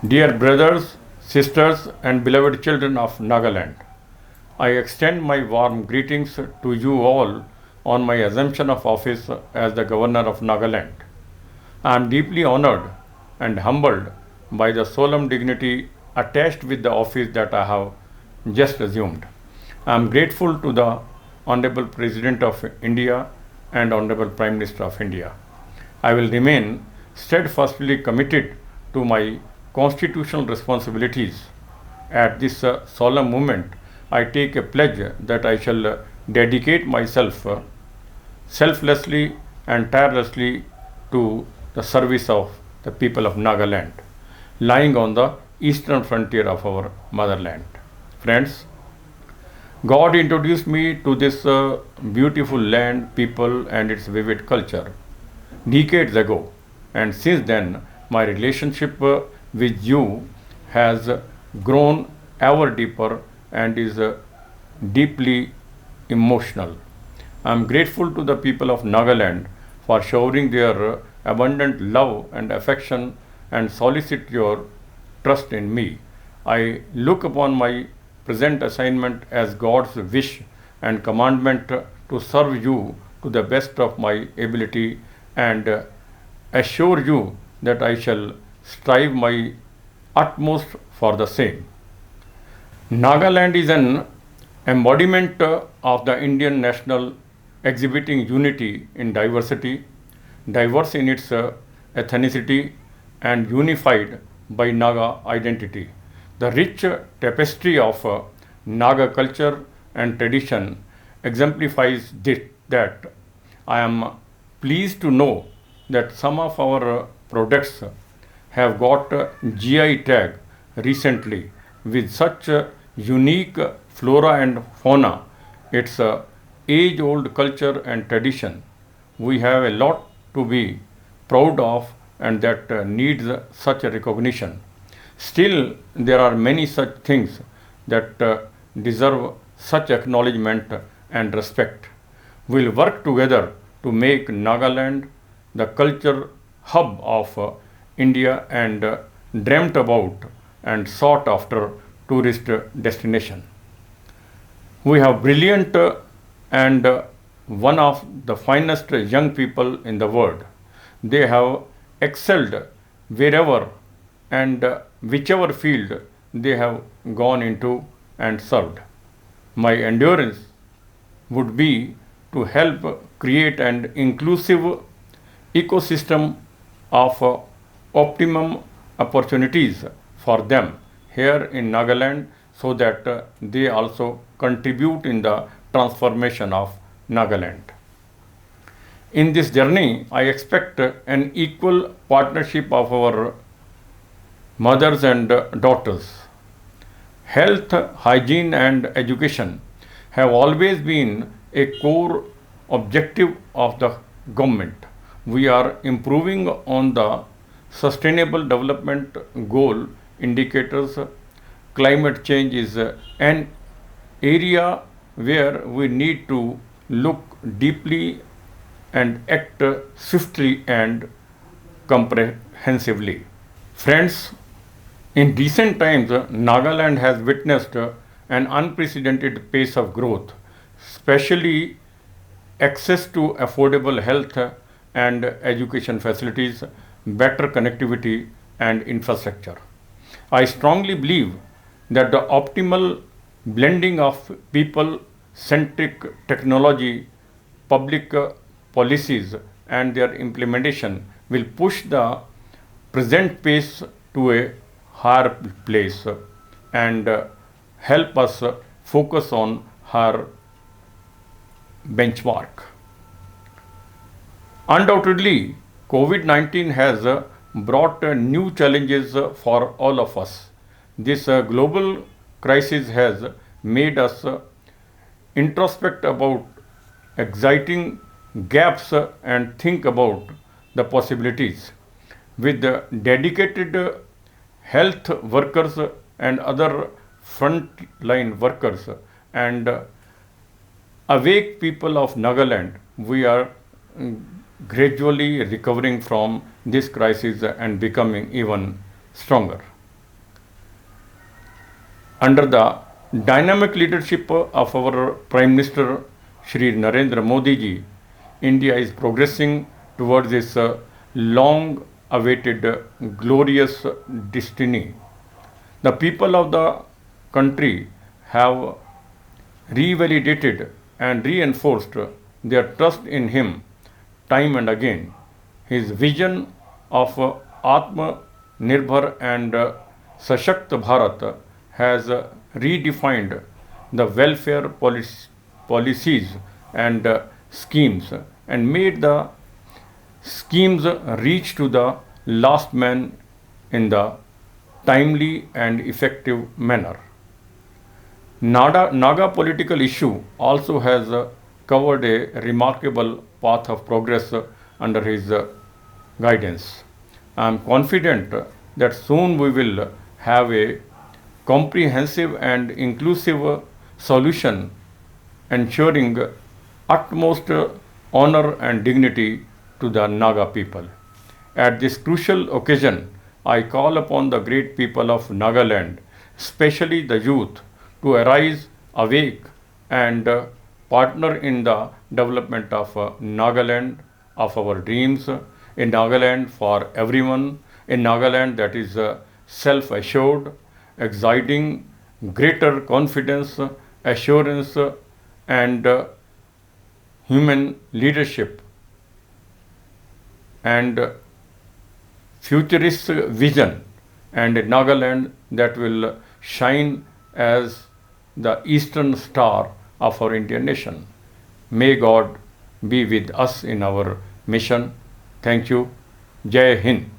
Dear brothers, sisters, and beloved children of Nagaland, I extend my warm greetings to you all on my assumption of office as the Governor of Nagaland. I am deeply honored and humbled by the solemn dignity attached with the office that I have just assumed. I am grateful to the Honorable President of India and Honorable Prime Minister of India. I will remain steadfastly committed to my constitutional responsibilities. At this solemn moment, I take a pledge that I shall dedicate myself selflessly and tirelessly to the service of the people of Nagaland, lying on the eastern frontier of our motherland. Friends, God introduced me to this beautiful land, people, and its vivid culture decades ago, and since then, my relationship with you has grown ever deeper and is deeply emotional. I am grateful to the people of Nagaland for showering their abundant love and affection and solicit your trust in me. I look upon my present assignment as God's wish and commandment to serve you to the best of my ability and assure you that I shall strive my utmost for the same. Nagaland is an embodiment of the Indian national exhibiting unity in diversity, diverse in its ethnicity, and unified by Naga identity. The rich tapestry of Naga culture and tradition exemplifies that. I am pleased to know that some of our products have got a GI tag recently with such unique flora and fauna. It's a age-old culture and tradition. We have a lot to be proud of and that needs such a recognition. Still, there are many such things that deserve such acknowledgement and respect. We'll work together to make Nagaland the culture hub of India and dreamt about and sought after tourist destination. We have brilliant and one of the finest young people in the world. They have excelled wherever and whichever field they have gone into and served. My endurance would be to help create an inclusive ecosystem of optimum opportunities for them here in Nagaland so that they also contribute in the transformation of Nagaland. In this journey, I expect an equal partnership of our mothers and daughters. Health, hygiene, and education have always been a core objective of the government. We are improving on the Sustainable Development Goal indicators. Climate change is an area where we need to look deeply and act swiftly and comprehensively. Friends, in recent times, Nagaland has witnessed an unprecedented pace of growth, especially access to affordable health and education facilities, better connectivity, and infrastructure. I strongly believe that the optimal blending of people centric technology, public policies, and their implementation will push the present pace to a higher place and help us focus on higher benchmark. Undoubtedly, COVID-19 has brought new challenges for all of us. This global crisis has made us introspect about exciting gaps and think about the possibilities. With dedicated health workers and other frontline workers and awake people of Nagaland, we are gradually recovering from this crisis and becoming even stronger. Under the dynamic leadership of our Prime Minister Shri Narendra Modi ji, India is progressing towards its long awaited glorious destiny. The people of the country have revalidated and reinforced their trust in him time and again. His vision of Atma Nirbhar and Sashakt Bharat has redefined the welfare policies and schemes and made the schemes reach to the last man in the timely and effective manner. Naga political issue also has covered a remarkable path of progress under his guidance. I am confident that soon we will have a comprehensive and inclusive solution ensuring utmost honor and dignity to the Naga people. At this crucial occasion, I call upon the great people of Nagaland, especially the youth, to arise, awake, and partner in the development of Nagaland, of our dreams, a Nagaland for everyone, a Nagaland that is self assured, exciting greater confidence, assurance, and human leadership and futurist vision, and a Nagaland that will shine as the eastern star of our Indian nation. May God be with us in our mission. Thank you. Jai Hind.